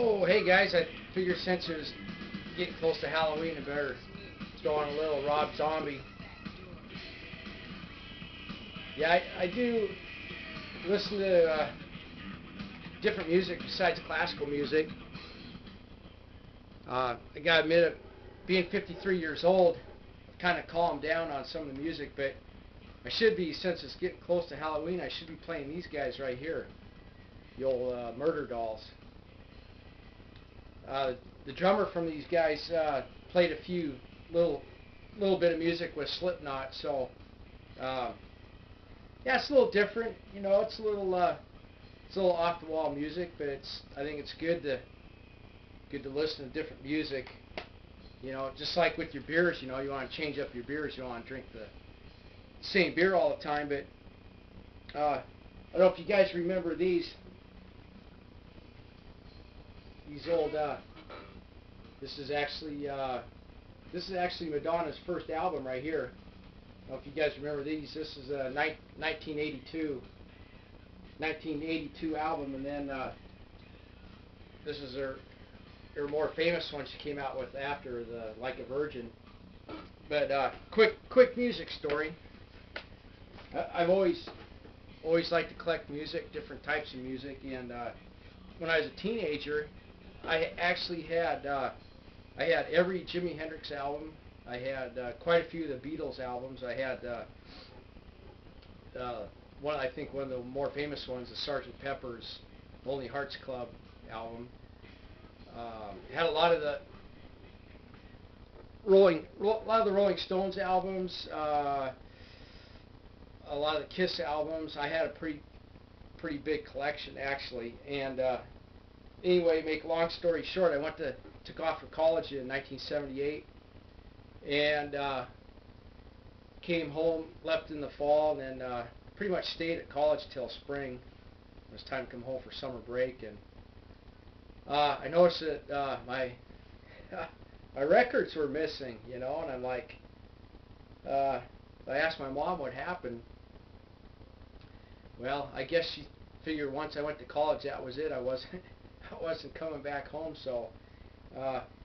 Oh, hey guys, I figured since it was getting close to Halloween, I better throw on a little Rob Zombie. Yeah, I do listen to different music besides classical music. I gotta admit, being 53 years old, I've kind of calmed down on some of the music, but I should be, since it's getting close to Halloween, I should be playing these guys right here, the old Murder Dolls. The drummer from these guys played a few little bit of music with Slipknot, so yeah, it's a little different. You know, it's a little off the wall music, but I think it's good to listen to different music. You know, just like with your beers, you know, you want to change up your beers. You don't want to drink the same beer all the time. But I don't know if you guys remember these old. This is actually Madonna's first album right here. I don't know if you guys remember these. This is a 1982 album, and then this is her more famous one she came out with after, the Like a Virgin. But quick music story. I've always liked to collect music, different types of music, and when I was a teenager, I actually had I had every Jimi Hendrix album. I had quite a few of the Beatles albums. I had I think one of the more famous ones, the Sgt. Pepper's Lonely Hearts Club album. Had a lot of the Rolling Stones albums, a lot of the Kiss albums. I had a pretty big collection actually. And anyway, make a long story short, I took off for college in 1978, and came home, left in the fall, and then pretty much stayed at college till spring. It was time to come home for summer break, and I noticed that my records were missing, you know, and I'm like, I asked my mom what happened. Well, I guess she figured once I went to college, that was it. I wasn't coming back home. So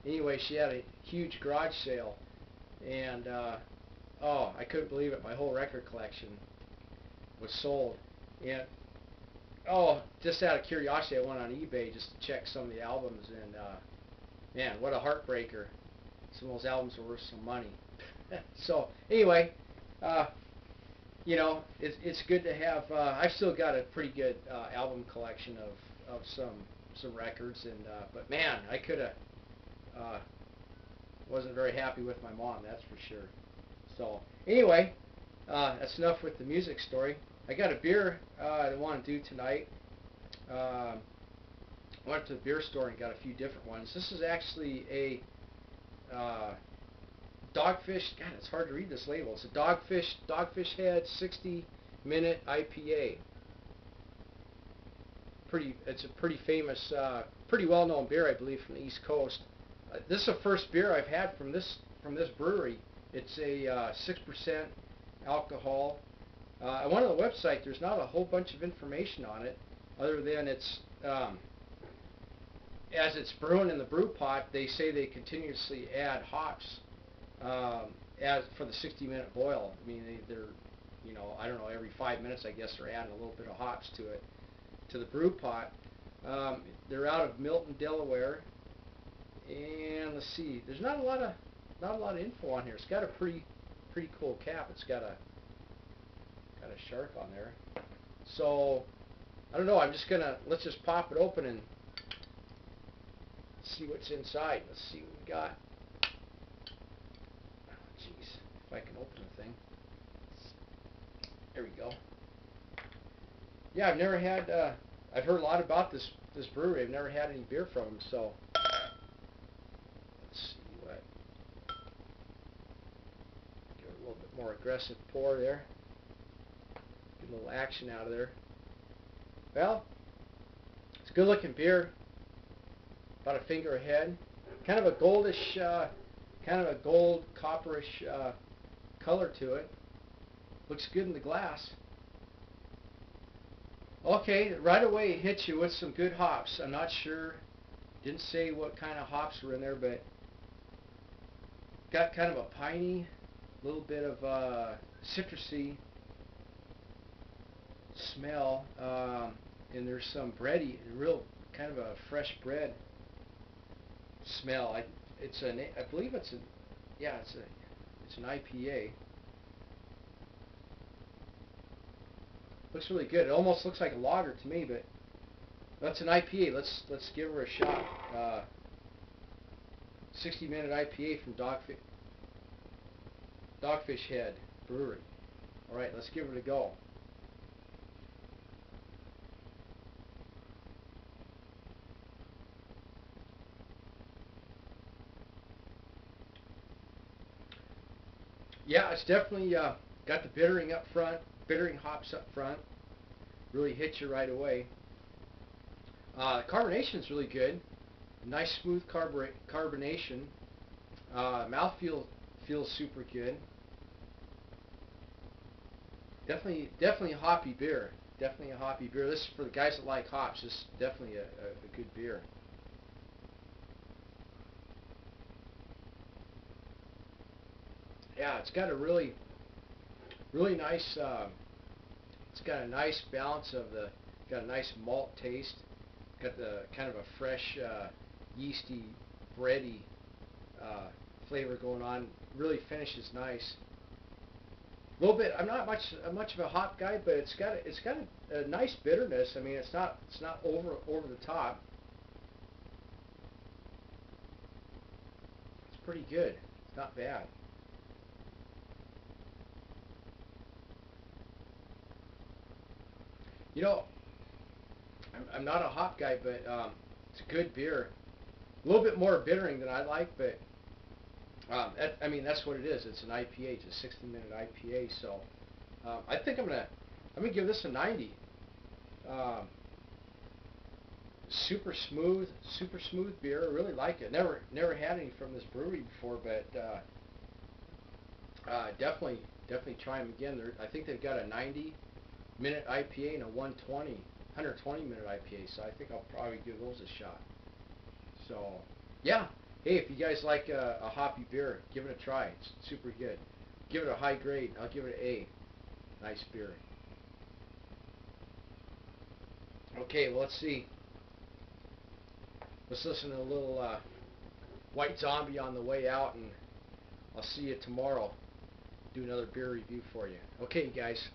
anyway, she had a huge garage sale, and oh, I couldn't believe it. My whole record collection was sold. And oh, just out of curiosity, I went on eBay just to check some of the albums, and man, what a heartbreaker. Some of those albums were worth some money. So anyway, you know, it's good to have. I've still got a pretty good album collection of some records, and but man, I could have wasn't very happy with my mom, that's for sure. So anyway, that's enough with the music story. I got a beer I want to do tonight. Went to the beer store and got a few different ones. This is actually a Dogfish. God, it's hard to read this label. It's a Dogfish Head 60-minute IPA. It's a pretty famous, pretty well-known beer, I believe, from the East Coast. This is the first beer I've had from this brewery. It's a 6% alcohol. On one of the websites, there's not a whole bunch of information on it, other than it's as it's brewing in the brew pot. They say they continuously add hops as for the 60-minute boil. I mean, they're, you know, I don't know, every 5 minutes, I guess, they're adding a little bit of hops to it, to the brew pot. They're out of Milton, Delaware, and let's see, there's not a lot of info on here. It's got a pretty cool cap. It's got a shark on there. So I don't know. Let's just pop it open and see what's inside. Let's see what we got. Jeez, if I can open the thing. There we go. Yeah, I've never had. I've heard a lot about this brewery. I've never had any beer from them. So let's see what. Give it a little bit more aggressive pour there. Get a little action out of there. Well, it's a good looking beer. About a finger ahead. Kind of a goldish, kind of a gold copperish color to it. Looks good in the glass. Okay, right away it hits you with some good hops. I'm not sure Didn't say what kind of hops were in there, but got kind of a piney, little bit of citrusy smell, and there's some bready, real kind of a fresh bread smell. I believe it's a, yeah, it's an IPA. Looks really good. It almost looks like a lager to me, but that's an IPA. Let's give her a shot. 60-minute IPA from Dogfish Head Brewery. All right, let's give it a go. Yeah, it's definitely got the bittering up front, bittering hops up front. Really hits you right away. Carbonation is really good. Nice smooth carbonation. Mouthfeel feels super good. Definitely a hoppy beer. Definitely a hoppy beer. This is for the guys that like hops. This is definitely a good beer. Yeah, it's got a really nice. It's got a nice balance of the. Got a nice malt taste. Got the kind of a fresh, yeasty, bready flavor going on. Really finishes nice. A little bit. I'm not much of a hop guy, but it's got a nice bitterness. I mean, it's not over the top. It's pretty good. It's not bad. You know, I'm not a hop guy, but it's a good beer. A little bit more bittering than I like, but I mean that's what it is. It's an IPA. It's a 60-minute IPA. So I think I'm gonna give this a 90. Um, super smooth beer. I really like it. Never had any from this brewery before, but definitely try them again. I think they've got a 90-minute IPA and a 120-minute IPA. So I think I'll probably give those a shot. So yeah. Hey, if you guys like a hoppy beer, give it a try. It's super good. Give it a high grade. I'll give it an A. Nice beer. Okay, well, let's see. Let's listen to a little White Zombie on the way out, and I'll see you tomorrow. Do another beer review for you. Okay, guys.